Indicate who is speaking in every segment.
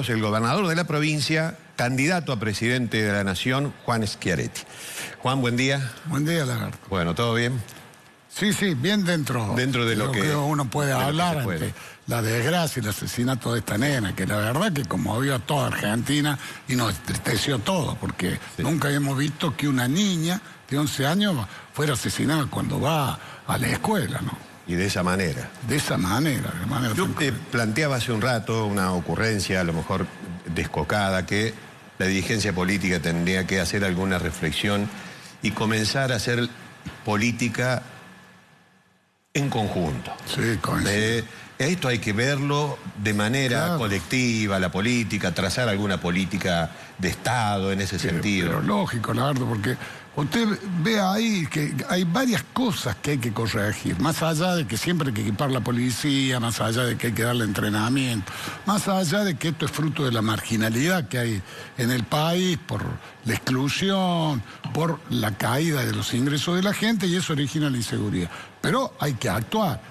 Speaker 1: El gobernador de la provincia, candidato a presidente de la Nación, Juan Schiaretti. Juan, buen día.
Speaker 2: Buen día, Lagarto.
Speaker 1: Bueno, ¿todo bien?
Speaker 2: Sí, bien dentro
Speaker 1: de lo que
Speaker 2: uno puede hablar ante la desgracia y el asesinato de esta nena, que la verdad que conmovió a toda Argentina y nos entristeció todo, porque nunca habíamos visto que una niña de 11 años fuera asesinada cuando va a la escuela, ¿no?
Speaker 1: Y de esa manera.
Speaker 2: De esa manera.
Speaker 1: Yo planteaba hace un rato una ocurrencia, a lo mejor descocada, que la dirigencia política tendría que hacer alguna reflexión y comenzar a hacer política en conjunto.
Speaker 2: Sí,
Speaker 1: esto hay que verlo de manera colectiva, la política, trazar alguna política de Estado en ese sentido.
Speaker 2: Pero lógico, Lagarto, porque usted ve ahí que hay varias cosas que hay que corregir, más allá de que siempre hay que equipar la policía, más allá de que hay que darle entrenamiento, más allá de que esto es fruto de la marginalidad que hay en el país por la exclusión, por la caída de los ingresos de la gente, y eso origina la inseguridad. Pero hay que actuar.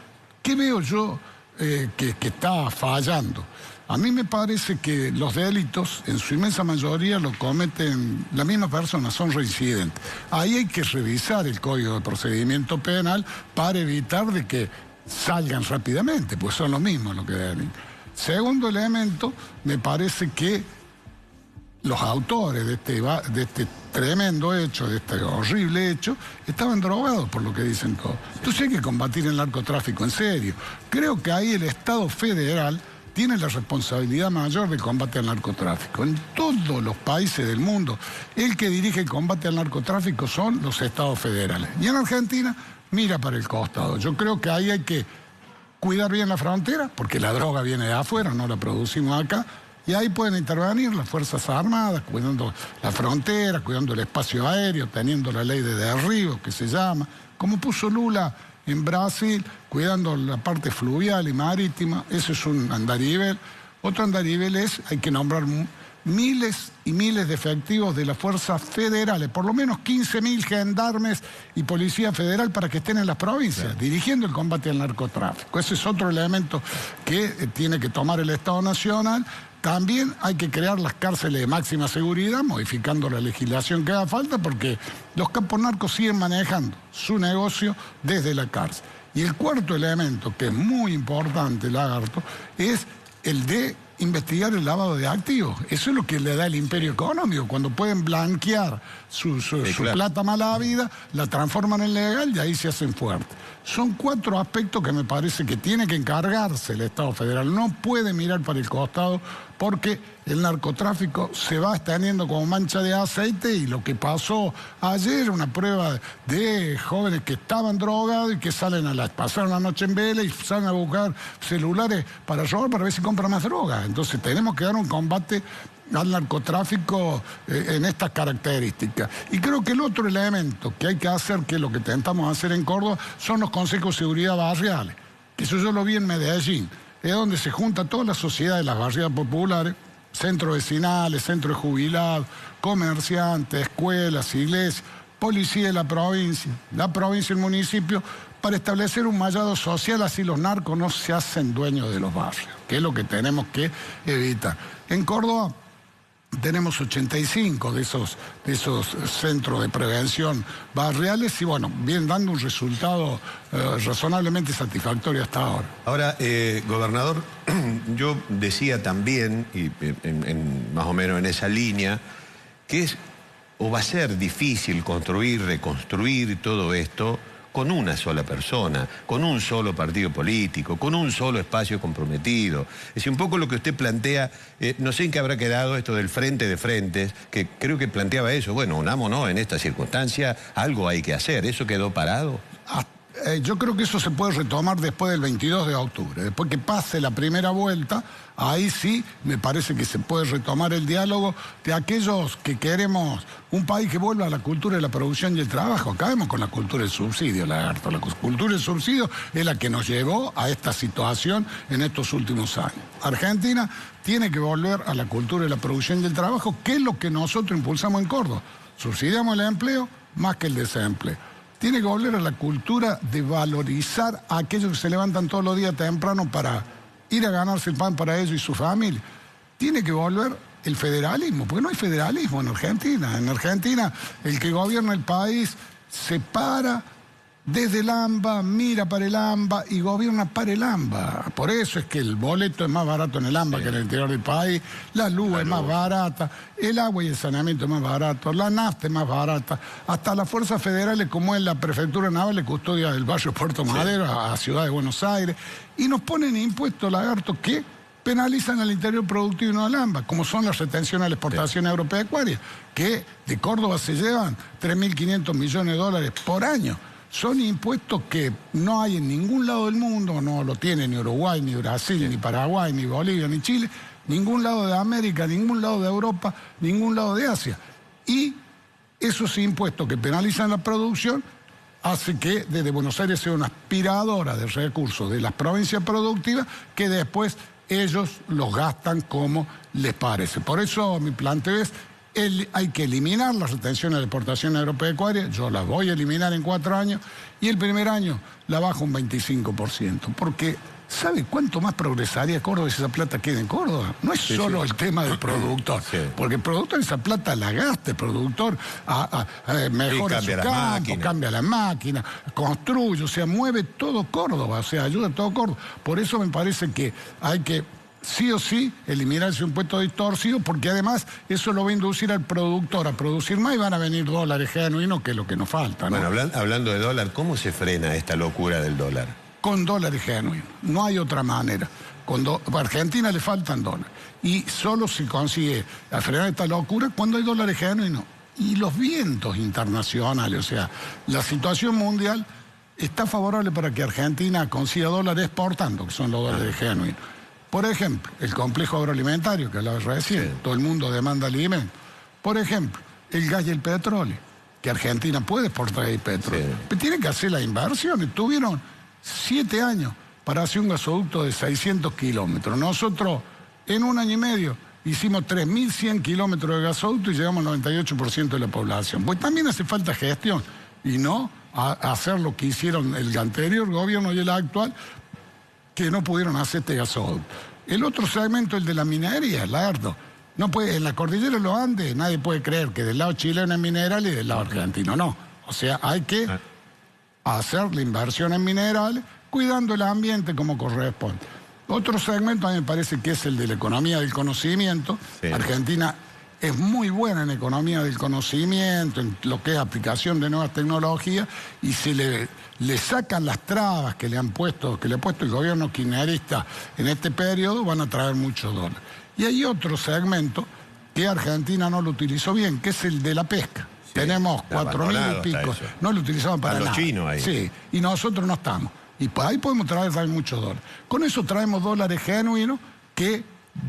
Speaker 2: ¿Qué veo yo que está fallando? A mí me parece que los delitos, en su inmensa mayoría, lo cometen la misma persona, son reincidentes. Ahí hay que revisar el Código de Procedimiento Penal para evitar de que salgan rápidamente, pues son los mismos los que deben. Segundo elemento, me parece que los autores de este tremendo hecho, de este horrible hecho, estaban drogados por lo que dicen todos. Entonces hay que combatir el narcotráfico en serio. Creo que ahí el Estado federal tiene la responsabilidad mayor del combate al narcotráfico. En todos los países del mundo, el que dirige el combate al narcotráfico son los estados federales. Y en Argentina, mira para el costado. Yo creo que ahí hay que cuidar bien la frontera, porque la droga viene de afuera, no la producimos acá, y ahí pueden intervenir las Fuerzas Armadas, cuidando la frontera, cuidando el espacio aéreo, teniendo la ley de derribo, que se llama, como puso Lula en Brasil, cuidando la parte fluvial y marítima. Eso es un andarivel. Otro andarivel es, hay que nombrar miles y miles de efectivos de las fuerzas federales, por lo menos 15.000 gendarmes y policía federal para que estén en las provincias, dirigiendo el combate al narcotráfico. Ese es otro elemento que tiene que tomar el Estado Nacional. También hay que crear las cárceles de máxima seguridad, modificando la legislación que haga falta, porque los capos narcos siguen manejando su negocio desde la cárcel. Y el cuarto elemento, que es muy importante, Lagarto, es el de investigar el lavado de activos. Eso es lo que le da el imperio económico. Cuando pueden blanquear su plata mala vida, la transforman en legal y ahí se hacen fuertes. Son 4 aspectos que me parece que tiene que encargarse el Estado federal. No puede mirar para el costado, porque el narcotráfico se va extendiendo como mancha de aceite, y lo que pasó ayer, una prueba de jóvenes que estaban drogados y que pasaron la noche en vela y salen a buscar celulares para robar, para ver si compran más droga. Entonces tenemos que dar un combate al narcotráfico en estas características. Y creo que el otro elemento que hay que hacer, que es lo que intentamos hacer en Córdoba, son los consejos de seguridad barriales. Eso yo lo vi en Medellín. Es donde se junta toda la sociedad de las barriadas populares, centros vecinales, centros de jubilados, comerciantes, escuelas, iglesias, policía de la provincia y el municipio, para establecer un mallado social, así los narcos no se hacen dueños de los barrios, que es lo que tenemos que evitar. En Córdoba tenemos 85 de esos centros de prevención barriales y, bueno, vienen dando un resultado razonablemente satisfactorio hasta ahora.
Speaker 1: Ahora, gobernador, yo decía también, y más o menos en esa línea, que es o va a ser difícil construir, reconstruir todo esto con una sola persona, con un solo partido político, con un solo espacio comprometido. Es decir, un poco lo que usted plantea, no sé en qué habrá quedado esto del frente de frentes, que creo que planteaba eso. Bueno, unámonos en esta circunstancia, algo hay que hacer. ¿Eso quedó parado?
Speaker 2: Yo creo que eso se puede retomar después del 22 de octubre. Después que pase la primera vuelta, ahí sí me parece que se puede retomar el diálogo de aquellos que queremos un país que vuelva a la cultura de la producción y el trabajo. Acabemos con la cultura del subsidio, Lagarto. La cultura del subsidio es la que nos llevó a esta situación en estos últimos años. Argentina tiene que volver a la cultura de la producción y el trabajo, que es lo que nosotros impulsamos en Córdoba. Subsidiamos el empleo más que el desempleo. Tiene que volver a la cultura de valorizar a aquellos que se levantan todos los días temprano para ir a ganarse el pan para ellos y su familia. tiene que volver el federalismo, porque no hay federalismo en Argentina. En Argentina, el que gobierna el país se para desde el AMBA, mira para el AMBA y gobierna para el AMBA. Por eso es que el boleto es más barato en el AMBA que en el interior del país, la luz es más barata, el agua y el saneamiento es más barato, la nafta es más barata, hasta las fuerzas federales como es la Prefectura Naval le custodia del barrio Puerto Madero a Ciudad de Buenos Aires, y nos ponen impuestos, lagartos, que penalizan al interior productivo y no al AMBA, como son las retenciones a la exportación agropecuaria, que de Córdoba se llevan 3.500 millones de dólares por año. Son impuestos que no hay en ningún lado del mundo, no lo tiene ni Uruguay, ni Brasil, ni Paraguay, ni Bolivia, ni Chile, ningún lado de América, ningún lado de Europa, ningún lado de Asia. Y esos impuestos que penalizan la producción hace que desde Buenos Aires sea una aspiradora de recursos de las provincias productivas que después ellos los gastan como les parece. Por eso mi planteo es: hay que eliminar las retenciones de exportación agropecuaria, yo las voy a eliminar en 4 años, y el primer año la bajo un 25%, porque ¿sabe cuánto más progresaría Córdoba si esa plata queda en Córdoba? No es solo el tema del productor, porque el productor esa plata la gasta, el productor mejora su campo, cambia la máquina, construye, o sea, mueve todo Córdoba, o sea, ayuda a todo Córdoba. Por eso me parece que hay que sí o sí eliminar ese impuesto distorsivo, porque además eso lo va a inducir al productor a producir más y van a venir dólares genuinos, que es lo que nos falta, ¿no?
Speaker 1: Bueno, hablando de dólar, ¿cómo se frena esta locura del dólar?
Speaker 2: Con dólares genuinos, no hay otra manera. A Argentina le faltan dólares y solo se consigue frenar esta locura cuando hay dólares genuinos. Y los vientos internacionales, o sea, la situación mundial está favorable para que Argentina consiga dólares exportando, que son los dólares genuinos. Por ejemplo, el complejo agroalimentario que hablaba recién, todo el mundo demanda alimentos. Por ejemplo, el gas y el petróleo, que Argentina puede exportar el petróleo. Pero tiene que hacer las inversiones. Tuvieron 7 años para hacer un gasoducto de 600 kilómetros. Nosotros, en 1 año y medio, hicimos 3.100 kilómetros de gasoducto y llegamos al 98% de la población. Pues también hace falta gestión y no hacer lo que hicieron el anterior gobierno y el actual, que no pudieron hacer este gasoducto. El otro segmento, el de la minería, lagarto. No puede, en la cordillera de los Andes nadie puede creer que del lado chileno es mineral y del lado argentino no. O sea, hay que hacer la inversión en minerales, cuidando el ambiente como corresponde. Otro segmento a mí me parece que es el de la economía del conocimiento. Argentina es muy buena en economía del conocimiento, en lo que es aplicación de nuevas tecnologías, y si le sacan las trabas que le ha puesto el gobierno kirchnerista en este periodo, van a traer muchos dólares. Y hay otro segmento que Argentina no lo utilizó bien, que es el de la pesca. Tenemos 4.000 y pico, no lo utilizamos para nada.
Speaker 1: Los chinos ahí.
Speaker 2: Sí, y nosotros no estamos. Y por ahí podemos traer también muchos dólares. Con eso traemos dólares genuinos que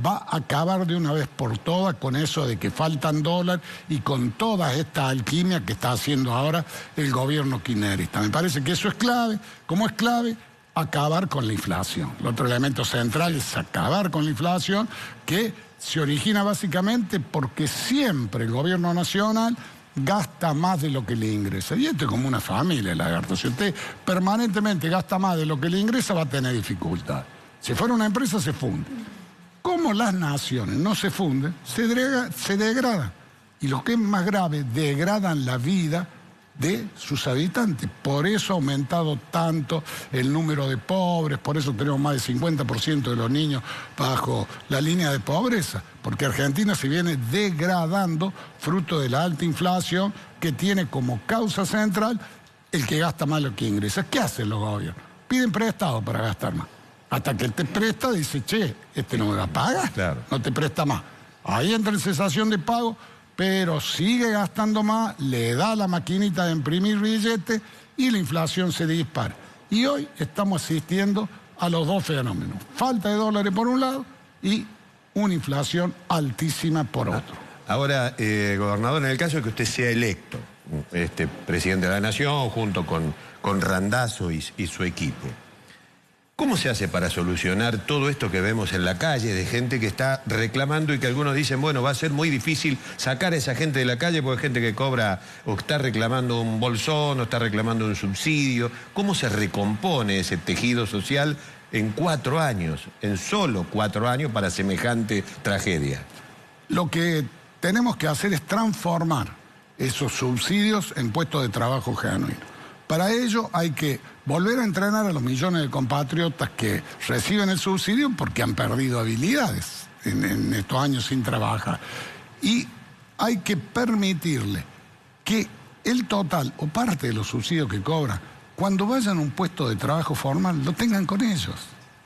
Speaker 2: va a acabar de una vez por todas con eso de que faltan dólares y con toda esta alquimia que está haciendo ahora el gobierno kirchnerista. Me parece que eso es clave. Como es clave, acabar con la inflación. El otro elemento central es acabar con la inflación, que se origina básicamente porque siempre el gobierno nacional gasta más de lo que le ingresa. Y esto es como una familia, lagarto. Si usted permanentemente gasta más de lo que le ingresa, va a tener dificultad. Si fuera una empresa, se funde. Como las naciones no se funden, se degradan. Y lo que es más grave, degradan la vida de sus habitantes. Por eso ha aumentado tanto el número de pobres, por eso tenemos más del 50% de los niños bajo la línea de pobreza, porque Argentina se viene degradando fruto de la alta inflación que tiene como causa central el que gasta más lo que ingresa. ¿Qué hacen los gobiernos? Piden prestado para gastar más. Hasta que él te presta, dice, che, este no me va a pagar, no te presta más. Ahí entra en cesación de pago, pero sigue gastando más, le da la maquinita de imprimir billetes y la inflación se dispara. Y hoy estamos asistiendo a los dos fenómenos. Falta de dólares por un lado y una inflación altísima por otro.
Speaker 1: Ahora, gobernador, en el caso de que usted sea electo, presidente de la Nación, junto con Randazzo y su equipo, ¿cómo se hace para solucionar todo esto que vemos en la calle de gente que está reclamando y que algunos dicen, bueno, va a ser muy difícil sacar a esa gente de la calle porque hay gente que cobra o está reclamando un bolsón o está reclamando un subsidio? ¿Cómo se recompone ese tejido social en 4 años, en solo 4 años para semejante tragedia.
Speaker 2: Lo que tenemos que hacer es transformar esos subsidios en puestos de trabajo genuinos. Para ello hay que volver a entrenar a los millones de compatriotas que reciben el subsidio porque han perdido habilidades en estos años sin trabajar. Y hay que permitirle que el total o parte de los subsidios que cobran, cuando vayan a un puesto de trabajo formal, lo tengan con ellos,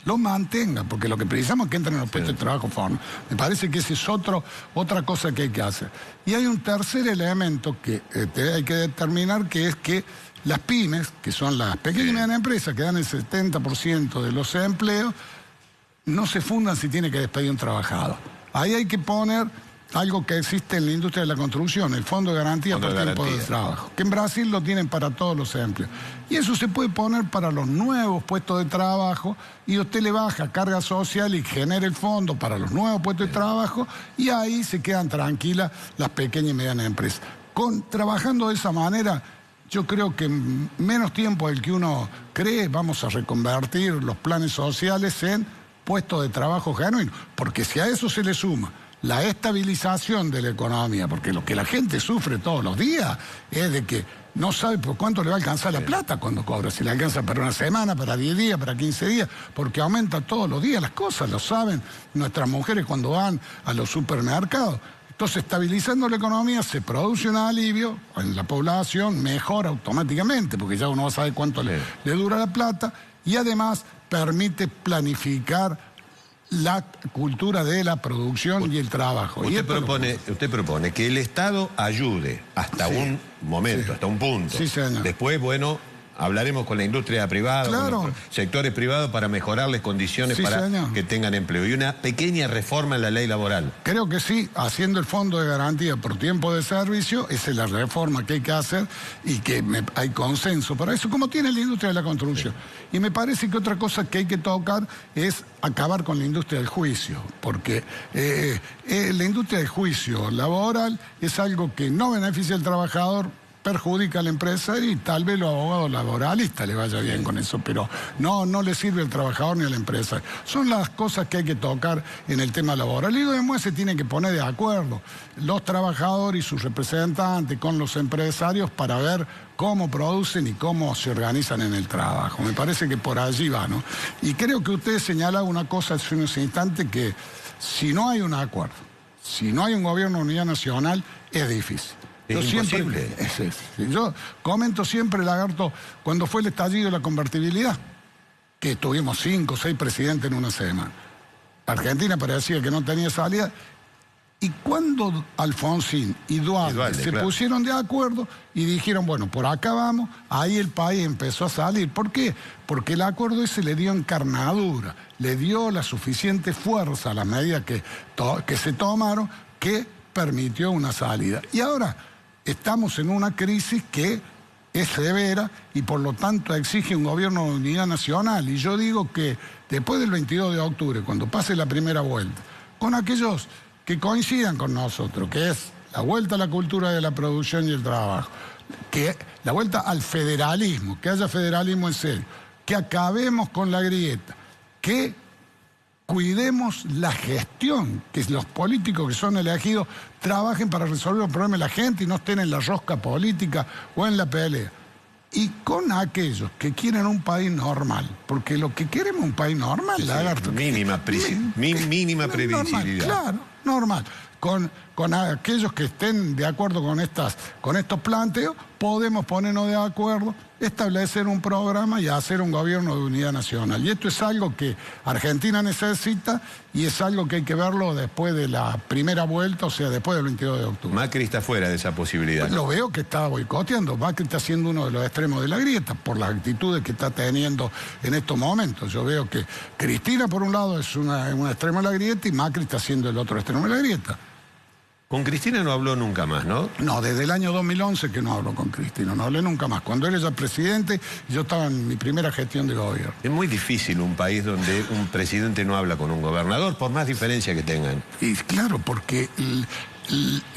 Speaker 2: lo mantengan, porque lo que precisamos es que entren en los puestos de trabajo formal. Me parece que esa es otra cosa que hay que hacer. Y hay un tercer elemento que hay que determinar, que es que las pymes, que son las pequeñas y medianas empresas, que dan el 70% de los empleos, no se fundan si tiene que despedir un trabajador. Ahí hay que poner algo que existe en la industria de la construcción, el Fondo de Garantía por Tiempo de Trabajo, que en Brasil lo tienen para todos los empleos. Y eso se puede poner para los nuevos puestos de trabajo, y usted le baja carga social y genera el fondo para los nuevos puestos de trabajo, y ahí se quedan tranquilas las pequeñas y medianas empresas. Trabajando de esa manera, yo creo que en menos tiempo del que uno cree vamos a reconvertir los planes sociales en puestos de trabajo genuinos, porque si a eso se le suma la estabilización de la economía, porque lo que la gente sufre todos los días es de que no sabe por cuánto le va a alcanzar la plata cuando cobra, si le alcanza para una semana, para 10 días, para 15 días, porque aumenta todos los días las cosas, lo saben nuestras mujeres cuando van a los supermercados. Entonces, estabilizando la economía, se produce un alivio en la población, mejora automáticamente, porque ya uno va a saber cuánto le dura la plata, y además permite planificar la cultura de la producción y el trabajo.
Speaker 1: Usted propone que el Estado ayude hasta un momento, hasta un punto.
Speaker 2: Sí, señor.
Speaker 1: Después, bueno, hablaremos con la industria privada, con los sectores privados para mejorarles condiciones para que tengan empleo. Y una pequeña reforma en la ley laboral.
Speaker 2: Creo que sí, haciendo el Fondo de Garantía por Tiempo de Servicio, esa es la reforma que hay que hacer y que hay consenso para eso, como tiene la industria de la construcción. Y me parece que otra cosa que hay que tocar es acabar con la industria del juicio, porque la industria del juicio laboral es algo que no beneficia al trabajador, perjudica a la empresa, y tal vez los abogados laboralistas le vaya bien con eso, pero no le sirve al trabajador ni a la empresa. Son las cosas que hay que tocar en el tema laboral. Y además se tienen que poner de acuerdo los trabajadores y sus representantes con los empresarios para ver cómo producen y cómo se organizan en el trabajo. Me parece que por allí va, ¿no? Y creo que usted señala una cosa hace unos instantes, que si no hay un acuerdo, si no hay un gobierno de unidad nacional, es difícil. Yo comento siempre, Lagarto, cuando fue el estallido de la convertibilidad, que tuvimos 5 o 6 presidentes en una semana. Argentina parecía que no tenía salida. Y cuando Alfonsín y Dualde se pusieron de acuerdo y dijeron, bueno, por acá vamos, ahí el país empezó a salir. ¿Por qué? Porque el acuerdo ese le dio encarnadura, le dio la suficiente fuerza a las medidas que se tomaron, que permitió una salida. Y ahora estamos en una crisis que es severa y por lo tanto exige un gobierno de unidad nacional. Y yo digo que después del 22 de octubre, cuando pase la primera vuelta, con aquellos que coincidan con nosotros, que es la vuelta a la cultura de la producción y el trabajo, que la vuelta al federalismo, que haya federalismo en serio, que acabemos con la grieta, que cuidemos la gestión, que los políticos que son elegidos trabajen para resolver los problemas de la gente y no estén en la rosca política o en la pelea. Y con aquellos que quieren un país normal, porque lo que queremos es un país normal, Lagarto.
Speaker 1: Mínima previsibilidad.
Speaker 2: Normal, claro, normal. Con aquellos que estén de acuerdo con estos planteos, podemos ponernos de acuerdo, establecer un programa y hacer un gobierno de unidad nacional. Y esto es algo que Argentina necesita y es algo que hay que verlo después de la primera vuelta, o sea, después del 22 de octubre.
Speaker 1: Macri está fuera de esa posibilidad.
Speaker 2: Lo veo que está boicoteando. Macri está siendo uno de los extremos de la grieta por las actitudes que está teniendo en estos momentos. Yo veo que Cristina, por un lado, es un extremo de la grieta y Macri está siendo el otro extremo de la grieta.
Speaker 1: Con Cristina no habló nunca más, ¿no?
Speaker 2: No, desde el año 2011 que no hablo con Cristina, no hablé nunca más. Cuando él era presidente, yo estaba en mi primera gestión de gobierno.
Speaker 1: Es muy difícil un país donde un presidente no habla con un gobernador, por más diferencia que tengan.
Speaker 2: Y claro, porque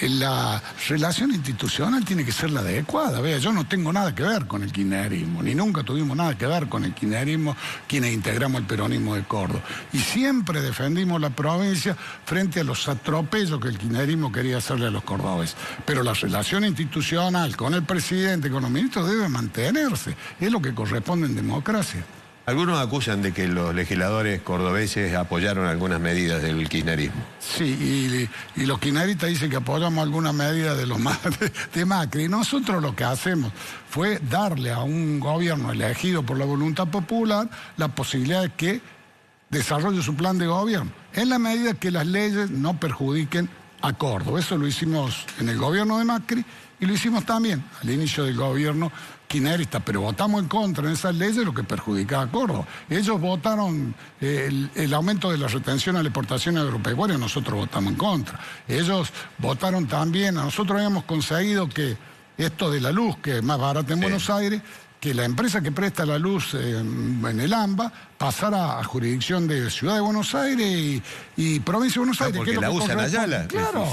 Speaker 2: la relación institucional tiene que ser la adecuada. Vea, yo no tengo nada que ver con el kirchnerismo, ni nunca tuvimos nada que ver con el kirchnerismo quienes integramos el peronismo de Córdoba. Y siempre defendimos la provincia frente a los atropellos que el kirchnerismo quería hacerle a los cordobeses. Pero la relación institucional con el presidente, con los ministros, debe mantenerse. Es lo que corresponde en democracia.
Speaker 1: Algunos acusan de que los legisladores cordobeses apoyaron algunas medidas del kirchnerismo.
Speaker 2: Sí, y los kirchneristas dicen que apoyamos algunas medidas de Macri. Nosotros lo que hacemos fue darle a un gobierno elegido por la voluntad popular la posibilidad de que desarrolle su plan de gobierno, en la medida que las leyes no perjudiquen a Córdoba. Eso lo hicimos en el gobierno de Macri y lo hicimos también al inicio del gobierno kirchnerista, pero votamos en contra en esas leyes, lo que perjudicaba a Córdoba. Ellos votaron el aumento de la retención a la exportación agropecuaria, nosotros votamos en contra. Ellos votaron también, nosotros habíamos conseguido que esto de la luz, que es más barata en Buenos Aires, que la empresa que presta la luz en el AMBA pasara a jurisdicción de Ciudad de Buenos Aires y Provincia de Buenos Aires.
Speaker 1: Porque la usan allá,
Speaker 2: claro.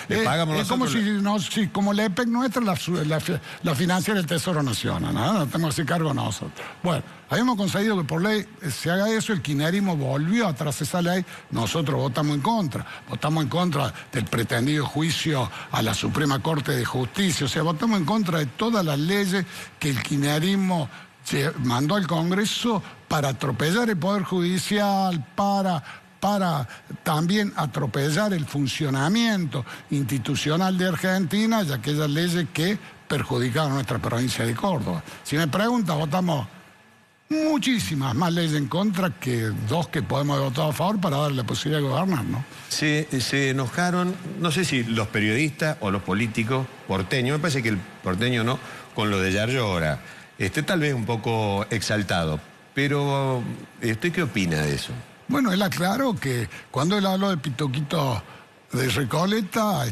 Speaker 1: Le pagamos nosotros.
Speaker 2: Es como si como la EPEC nuestra la financia el Tesoro Nacional, ¿no? No tenemos que hacer cargo nosotros. Bueno, habíamos conseguido que por ley se haga eso, el kirchnerismo volvió atrás esa ley, nosotros votamos en contra del pretendido juicio a la Suprema Corte de Justicia, o sea, votamos en contra de todas las leyes que el kirchnerismo se mandó al Congreso para atropellar el Poder Judicial, para también atropellar el funcionamiento institucional de Argentina y aquellas leyes que perjudicaban a nuestra provincia de Córdoba. Si me pregunta, votamos muchísimas más leyes en contra que dos que podemos haber votado a favor para darle la posibilidad de gobernar, ¿no?
Speaker 1: Se enojaron, no sé si los periodistas o los políticos porteños, me parece que el porteño no, con lo de Yarlora. Tal vez un poco exaltado, pero ¿qué opina de eso?
Speaker 2: Bueno, él aclaró que cuando él habló de Pitoquito de Recoleta,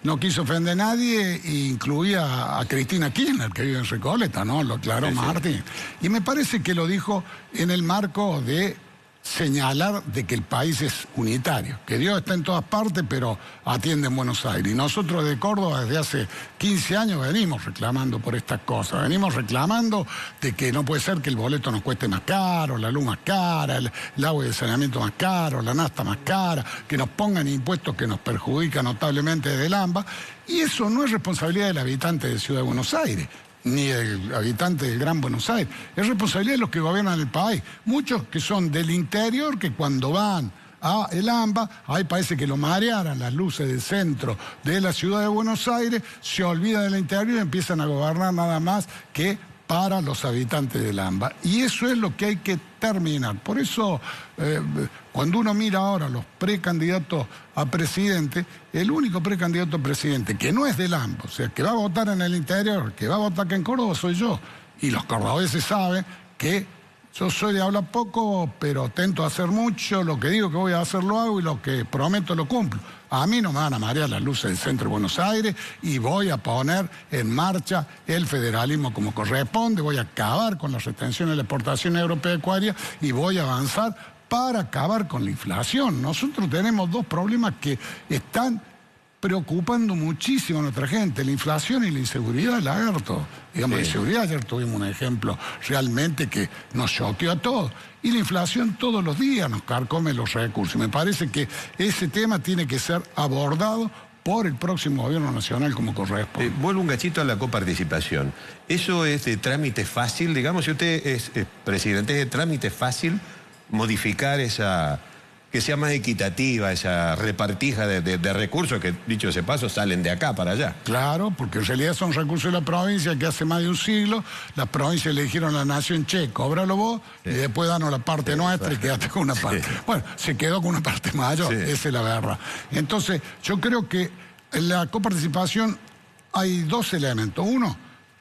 Speaker 2: no quiso ofender a nadie e incluía a Cristina Kirchner, que vive en Recoleta, ¿no? Lo aclaró Martín. Y me parece que lo dijo en el marco de señalar de que el país es unitario, que Dios está en todas partes, pero atiende en Buenos Aires. Y nosotros de Córdoba desde hace 15 años venimos reclamando por estas cosas, venimos reclamando de que no puede ser que el boleto nos cueste más caro, la luz más cara, el agua de saneamiento más caro, la nafta más cara, que nos pongan impuestos que nos perjudican notablemente desde el AMBA, y eso no es responsabilidad del habitante de Ciudad de Buenos Aires, ni el habitante del Gran Buenos Aires. Es responsabilidad de los que gobiernan el país. Muchos que son del interior, que cuando van a el AMBA, ahí parece que lo marearan las luces del centro de la Ciudad de Buenos Aires, se olvidan del interior y empiezan a gobernar nada más que para los habitantes del AMBA. Y eso es lo que hay que terminar. Por eso, cuando uno mira ahora los precandidatos a presidente, el único precandidato a presidente que no es del AMBA, o sea, que va a votar en el interior, que va a votar acá en Córdoba, soy yo. Y los cordobeses saben que yo soy de hablar poco, pero tento a hacer mucho, lo que digo que voy a hacer lo hago y lo que prometo lo cumplo. A mí no me van a marear las luces del centro de Buenos Aires y voy a poner en marcha el federalismo como corresponde, voy a acabar con la retención de la exportación agropecuaria y voy a avanzar para acabar con la inflación. Nosotros tenemos dos problemas que están preocupando muchísimo a nuestra gente, la inflación y la inseguridad, Lagarto. Digamos, la inseguridad, ayer tuvimos un ejemplo realmente que nos choqueó a todos. Y la inflación todos los días nos carcome los recursos. Me parece que ese tema tiene que ser abordado por el próximo gobierno nacional como corresponde.
Speaker 1: Vuelvo un gachito a la coparticipación. ¿Eso es de trámite fácil? Digamos, si usted es presidente, ¿es de trámite fácil modificar esa, que sea más equitativa, esa repartija de recursos que, dicho ese paso, salen de acá para allá?
Speaker 2: Claro, porque en realidad son recursos de la provincia que hace más de un siglo, las provincias le dijeron a la nación, che, cóbralo vos, y después danos la parte nuestra y quédate con una parte. Bueno, se quedó con una parte mayor, esa es la verdad. Entonces, yo creo que en la coparticipación hay dos elementos. Uno,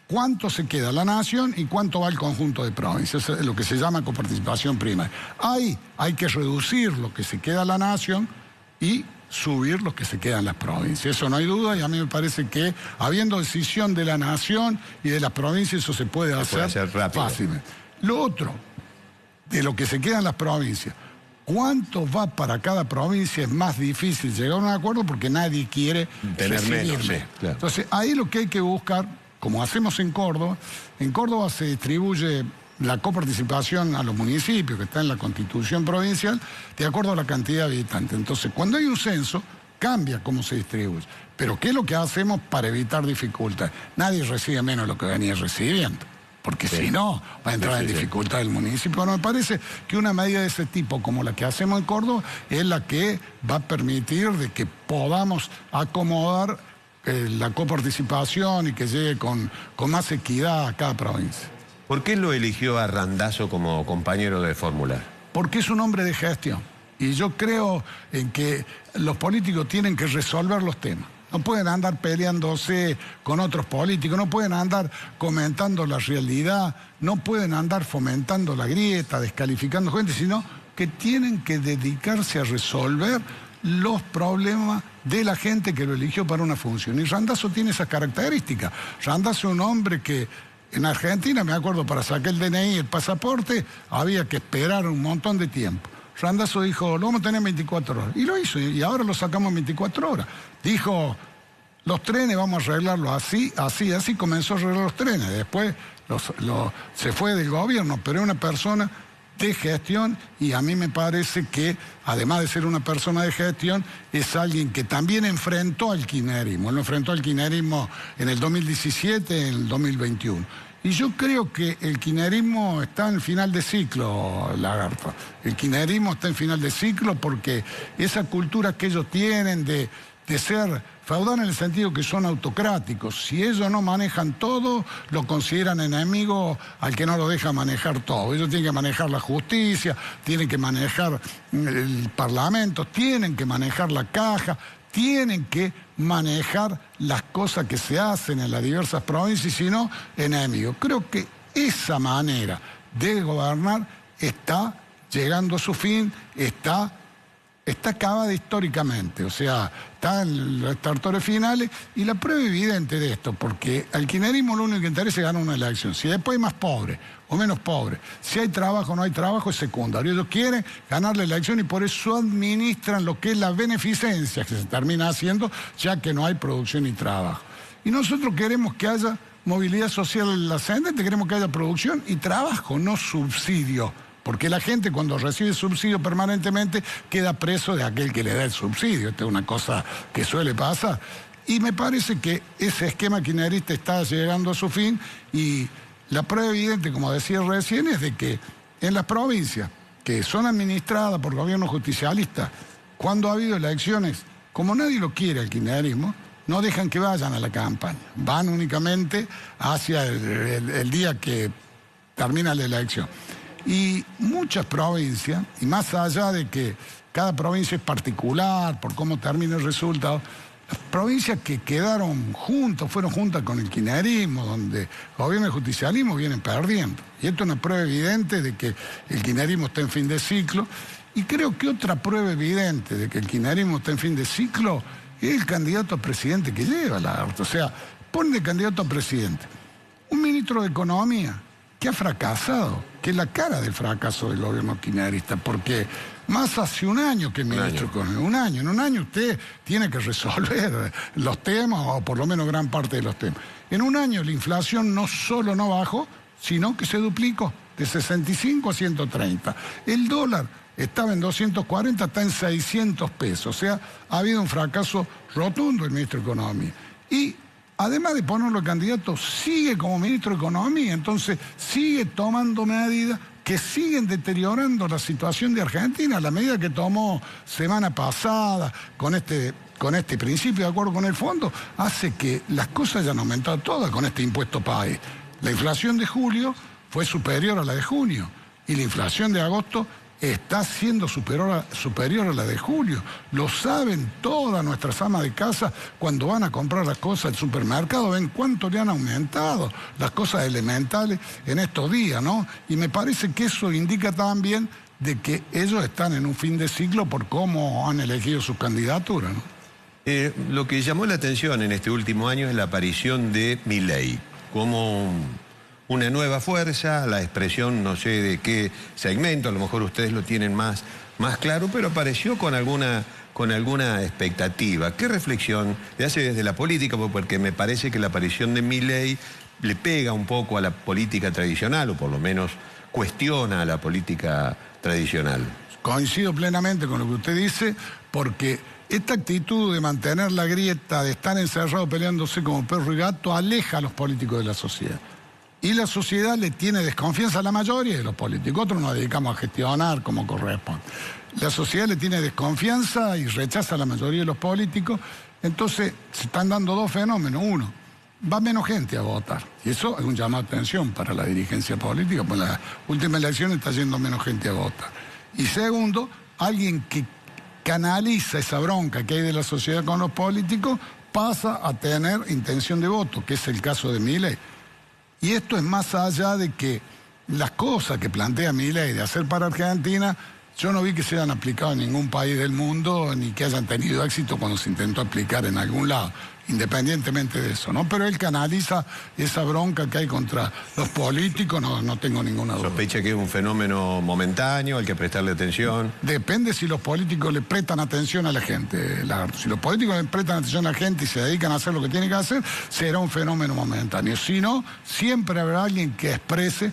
Speaker 2: cuánto se queda la nación y cuánto va el conjunto de provincias. Eso es lo que se llama coparticipación primaria. Ahí hay que reducir lo que se queda la nación y subir lo que se queda en las provincias. Eso no hay duda y a mí me parece que habiendo decisión de la nación y de las provincias eso se puede hacer
Speaker 1: rápido.
Speaker 2: Fácilmente. Lo otro, de lo que se queda en las provincias, cuánto va para cada provincia es más difícil llegar a un acuerdo porque nadie quiere
Speaker 1: tener menos, sí, claro.
Speaker 2: Entonces, ahí lo que hay que buscar, como hacemos en Córdoba se distribuye la coparticipación a los municipios, que está en la Constitución provincial, de acuerdo a la cantidad de habitantes. Entonces, cuando hay un censo, cambia cómo se distribuye. Pero ¿qué es lo que hacemos para evitar dificultades? Nadie recibe menos de lo que venía recibiendo, porque si no, va a entrar en dificultad el municipio. Bueno, me parece que una medida de ese tipo, como la que hacemos en Córdoba, es la que va a permitir de que podamos acomodar la coparticipación y que llegue con más equidad a cada provincia.
Speaker 1: ¿Por qué lo eligió a Randazzo como compañero de fórmula?
Speaker 2: Porque es un hombre de gestión. Y yo creo en que los políticos tienen que resolver los temas. No pueden andar peleándose con otros políticos, no pueden andar comentando la realidad, no pueden andar fomentando la grieta, descalificando gente, sino que tienen que dedicarse a resolver los problemas de la gente que lo eligió para una función. Y Randazzo tiene esas características. Randazzo es un hombre que en Argentina, me acuerdo, para sacar el DNI, el pasaporte, había que esperar un montón de tiempo. Randazzo dijo, lo vamos a tener en 24 horas. Y lo hizo, y ahora lo sacamos en 24 horas. Dijo, los trenes vamos a arreglarlo así, comenzó a arreglar los trenes. Después se fue del gobierno, pero es una persona de gestión y a mí me parece que, además de ser una persona de gestión, es alguien que también enfrentó al kirchnerismo. Él lo enfrentó al kirchnerismo en el 2017, en el 2021. Y yo creo que el kirchnerismo está en final de ciclo, Lagarto. El kirchnerismo está en final de ciclo porque esa cultura que ellos tienen de ser feudal en el sentido que son autocráticos. Si ellos no manejan todo, lo consideran enemigo al que no lo deja manejar todo. Ellos tienen que manejar la justicia, tienen que manejar el parlamento, tienen que manejar la caja, tienen que manejar las cosas que se hacen en las diversas provincias, y si no, enemigos. Creo que esa manera de gobernar está llegando a su fin, está acabada históricamente, o sea, está en los estertores finales, y la prueba evidente de esto, porque al kirchnerismo lo único que interesa es ganar una elección. Si después hay más pobres o menos pobres, si hay trabajo o no hay trabajo, es secundario. Ellos quieren ganar la elección y por eso administran lo que es la beneficencia que se termina haciendo, ya que no hay producción ni trabajo. Y nosotros queremos que haya movilidad social ascendente, queremos que haya producción y trabajo, no subsidio. Porque la gente cuando recibe subsidio permanentemente queda preso de aquel que le da el subsidio. Esta es una cosa que suele pasar. Y me parece que ese esquema kirchnerista está llegando a su fin y la prueba evidente, como decía recién, es de que en las provincias que son administradas por gobiernos justicialistas, cuando ha habido elecciones, como nadie lo quiere al kirchnerismo, no dejan que vayan a la campaña. Van únicamente hacia el día que termina la elección. Y muchas provincias, y más allá de que cada provincia es particular por cómo termina el resultado, las provincias que quedaron juntas, fueron juntas con el kirchnerismo, donde el gobierno y el justicialismo vienen perdiendo. Y esto es una prueba evidente de que el kirchnerismo está en fin de ciclo. Y creo que otra prueba evidente de que el kirchnerismo está en fin de ciclo es el candidato a presidente que lleva, Lagarto. O sea, pone de candidato a presidente un ministro de Economía que ha fracasado, que es la cara del fracaso del gobierno kirchnerista, porque más hace un año que ministro con un año. En un año usted tiene que resolver los temas, o por lo menos gran parte de los temas. En un año la inflación no solo no bajó, sino que se duplicó, de 65 a 130. El dólar estaba en 240, está en 600 pesos. O sea, ha habido un fracaso rotundo del ministro de Economía. Y además de ponerlo de candidato, sigue como ministro de Economía, entonces sigue tomando medidas que siguen deteriorando la situación de Argentina, a la medida que tomó semana pasada con este principio de acuerdo con el fondo, hace que las cosas hayan aumentado todas con este impuesto país. La inflación de julio fue superior a la de junio y la inflación de agosto está siendo superior a la de julio. Lo saben todas nuestras amas de casa cuando van a comprar las cosas al supermercado, ven cuánto le han aumentado las cosas elementales en estos días, ¿no? Y me parece que eso indica también de que ellos están en un fin de ciclo por cómo han elegido sus candidaturas, ¿no?
Speaker 1: Lo que llamó la atención en este último año es la aparición de Milei como una nueva fuerza, la expresión no sé de qué segmento, a lo mejor ustedes lo tienen más más claro, pero apareció con alguna expectativa. ¿Qué reflexión le hace desde la política? Porque me parece que la aparición de Milei le pega un poco a la política tradicional, o por lo menos cuestiona a la política tradicional.
Speaker 2: Coincido plenamente con lo que usted dice, porque esta actitud de mantener la grieta, de estar encerrado peleándose como perro y gato, aleja a los políticos de la sociedad. Y la sociedad le tiene desconfianza a la mayoría de los políticos. Otros nos dedicamos a gestionar como corresponde. La sociedad le tiene desconfianza y rechaza a la mayoría de los políticos. Entonces se están dando dos fenómenos. Uno, va menos gente a votar. Y eso es un llamado de atención para la dirigencia política, pues en la última elección está yendo menos gente a votar. Y segundo, alguien que canaliza esa bronca que hay de la sociedad con los políticos pasa a tener intención de voto, que es el caso de Milei. Y esto es más allá de que las cosas que plantea Milei de hacer para Argentina, yo no vi que se hayan aplicado en ningún país del mundo, ni que hayan tenido éxito cuando se intentó aplicar en algún lado, independientemente de eso, ¿no? Pero él canaliza esa bronca que hay contra los políticos, no tengo ninguna duda.
Speaker 1: ¿Sospecha que es un fenómeno momentáneo, hay que prestarle atención?
Speaker 2: Depende si los políticos le prestan atención a la gente, Lagarto. Si los políticos le prestan atención a la gente y se dedican a hacer lo que tienen que hacer, será un fenómeno momentáneo. Si no, siempre habrá alguien que exprese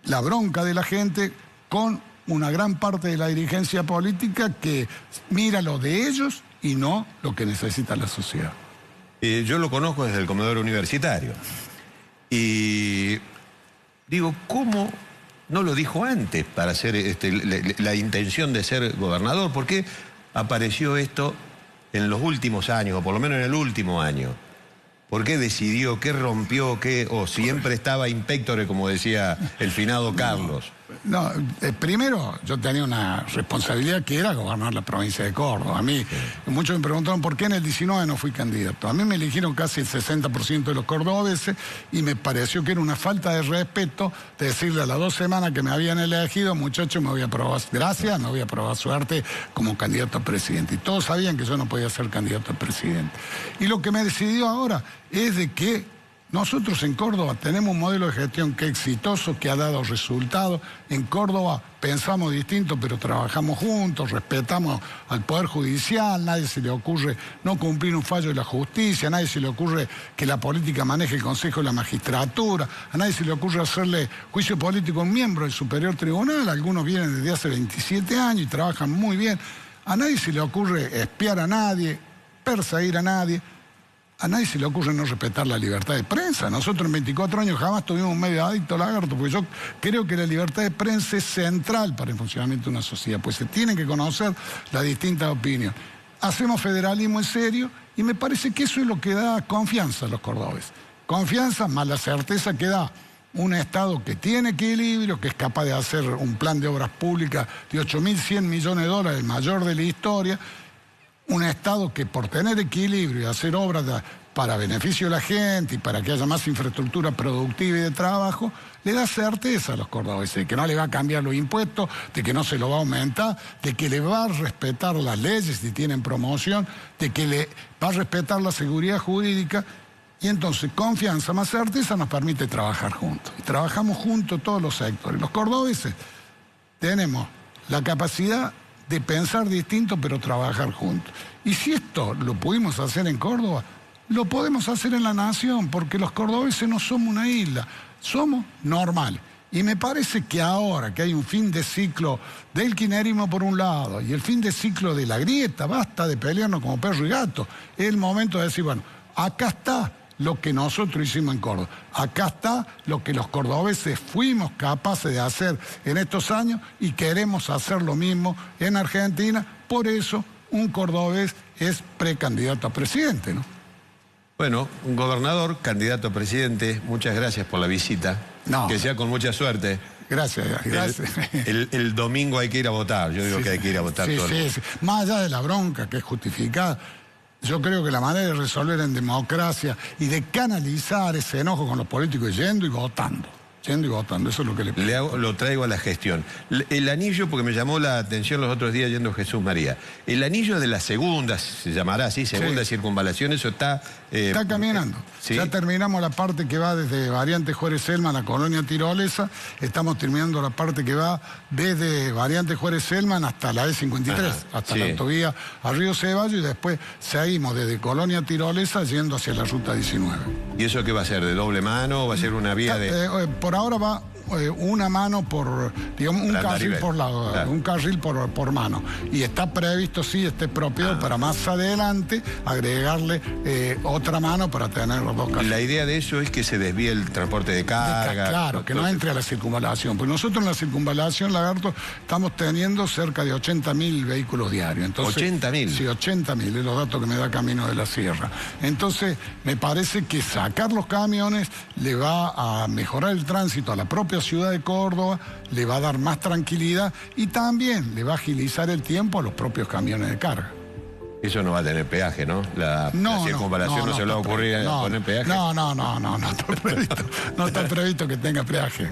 Speaker 2: la bronca de la gente con una gran parte de la dirigencia política que mira lo de ellos y no lo que necesita la sociedad.
Speaker 1: Yo lo conozco desde el comedor universitario. Y digo, ¿cómo no lo dijo antes para hacer la intención de ser gobernador? ¿Por qué apareció esto en los últimos años, o por lo menos en el último año? ¿Por qué decidió, qué rompió, o siempre estaba impectore, como decía el finado Carlos?
Speaker 2: No, primero yo tenía una responsabilidad que era gobernar la provincia de Córdoba. A mí, muchos me preguntaron por qué en el 19 no fui candidato. A mí me eligieron casi el 60% de los cordobeses y me pareció que era una falta de respeto de decirle a las 2 semanas que me habían elegido, muchachos, me voy a probar, gracias, me voy a probar suerte como candidato a presidente. Y todos sabían que yo no podía ser candidato a presidente. Y lo que me decidió ahora es de que nosotros en Córdoba tenemos un modelo de gestión que es exitoso, que ha dado resultados. En Córdoba pensamos distinto, pero trabajamos juntos, respetamos al Poder Judicial, nadie se le ocurre no cumplir un fallo de la justicia, a nadie se le ocurre que la política maneje el Consejo de la Magistratura, a nadie se le ocurre hacerle juicio político a un miembro del Superior Tribunal, algunos vienen desde hace 27 años y trabajan muy bien. A nadie se le ocurre espiar a nadie, perseguir a nadie. A nadie se le ocurre no respetar la libertad de prensa. Nosotros en 24 años jamás tuvimos un medio adicto, Lagarto, porque yo creo que la libertad de prensa es central para el funcionamiento de una sociedad, pues se tienen que conocer las distintas opiniones. Hacemos federalismo en serio y me parece que eso es lo que da confianza a los cordobeses. Confianza más la certeza que da un Estado que tiene equilibrio, que es capaz de hacer un plan de obras públicas de 8.100 millones de dólares, el mayor de la historia. Un Estado que por tener equilibrio y hacer obras para beneficio de la gente y para que haya más infraestructura productiva y de trabajo, le da certeza a los cordobeses de que no le va a cambiar los impuestos, de que no se lo va a aumentar, de que le va a respetar las leyes si tienen promoción, de que le va a respetar la seguridad jurídica. Y entonces confianza más certeza nos permite trabajar juntos. Y trabajamos juntos todos los sectores. Los cordobeses tenemos la capacidad de pensar distinto pero trabajar juntos. Y si esto lo pudimos hacer en Córdoba, lo podemos hacer en la nación, porque los cordobeses no somos una isla, somos normales. Y me parece que ahora que hay un fin de ciclo del kirchnerismo por un lado y el fin de ciclo de la grieta, basta de pelearnos como perro y gato, es el momento de decir, bueno, acá está lo que nosotros hicimos en Córdoba. Acá está lo que los cordobeses fuimos capaces de hacer en estos años y queremos hacer lo mismo en Argentina. Por eso un cordobés es precandidato a presidente, ¿no?
Speaker 1: Bueno, un gobernador, candidato a presidente, muchas gracias por la visita.
Speaker 2: No.
Speaker 1: Que sea con mucha suerte.
Speaker 2: Gracias.
Speaker 1: El domingo hay que ir a votar, yo digo que hay que ir a votar todo.
Speaker 2: Sí. Más allá de la bronca que es justificada, yo creo que la manera de resolver en democracia y de canalizar ese enojo con los políticos es yendo y votando. yendo y votando. Eso es lo que le pido.
Speaker 1: Lo traigo a la gestión. El anillo, porque me llamó la atención los otros días yendo Jesús María. El anillo de la segunda, se llamará así, segunda circunvalación, eso está...
Speaker 2: Está caminando.
Speaker 1: ¿sí?
Speaker 2: Ya terminamos la parte que va desde Variante Juárez Selma a la colonia tirolesa. Estamos terminando la parte que va desde Variante Juárez Selman hasta la E53, hasta la autovía a Río Ceballos, y después seguimos desde colonia tirolesa yendo hacia la ruta 19.
Speaker 1: ¿Y eso qué va a ser? ¿De doble mano o va a ser una vía de...?
Speaker 2: Por ahora va una mano por, digamos, un carril por lado, claro. Un carril por mano. Y está previsto, sí, este propio para más adelante agregarle otra mano para tener los dos carriles.
Speaker 1: La idea de eso es que se desvíe el transporte de carga.
Speaker 2: Claro, que no entre a la circunvalación. Porque nosotros en la circunvalación, Lagarto, estamos teniendo cerca de 80.000 vehículos diarios. Entonces, ¿80.000? Sí, 80.000, es los datos que me da Camino de la Sierra. Entonces, me parece que sacar los camiones le va a mejorar el tránsito a la propia ciudad de Córdoba, le va a dar más tranquilidad y también le va a agilizar el tiempo a los propios camiones de carga.
Speaker 1: Eso no va a tener peaje, ¿no? La circunvalación no se le va a ocurrir poner peaje.
Speaker 2: No está previsto. No está previsto que tenga peaje.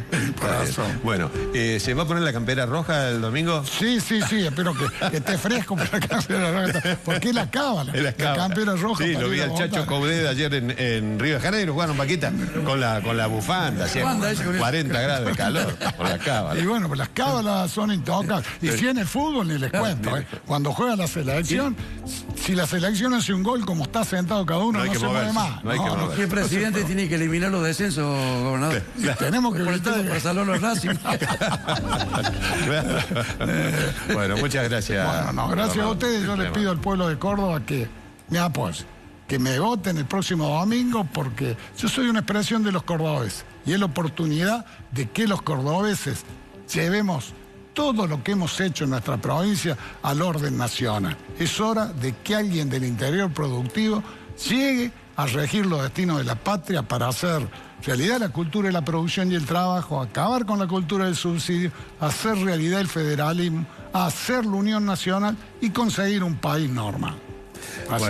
Speaker 1: Bueno, ¿se va a poner la campera roja el domingo?
Speaker 2: Sí, espero que esté fresco para la campera roja. Porque es la cábala. La campera roja.
Speaker 1: Sí, lo vi al Chacho Coudet ayer en Río de Janeiro, jugaron Paquita con la bufanda, hacía 40 grados de calor por la cábala.
Speaker 2: Y bueno, pues las cábalas son intocables. Y si en el fútbol ni les cuento, Cuando juega la selección... Si la selección hace un gol como está sentado cada uno, no se mueve más.
Speaker 3: El presidente tiene que eliminar los descensos, gobernador.
Speaker 2: Tenemos que evitar
Speaker 3: para salvar los Racing.
Speaker 1: Bueno, muchas gracias.
Speaker 2: Bueno, gracias a ustedes. Yo les pido al pueblo de Córdoba que me apoye, que me voten el próximo domingo, porque yo soy una expresión de los cordobeses y es la oportunidad de que los cordobeses llevemos todo lo que hemos hecho en nuestra provincia al orden nacional. Es hora de que alguien del interior productivo llegue a regir los destinos de la patria para hacer realidad la cultura de la producción y el trabajo, acabar con la cultura del subsidio, hacer realidad el federalismo, hacer la unión nacional y conseguir un país normal. Así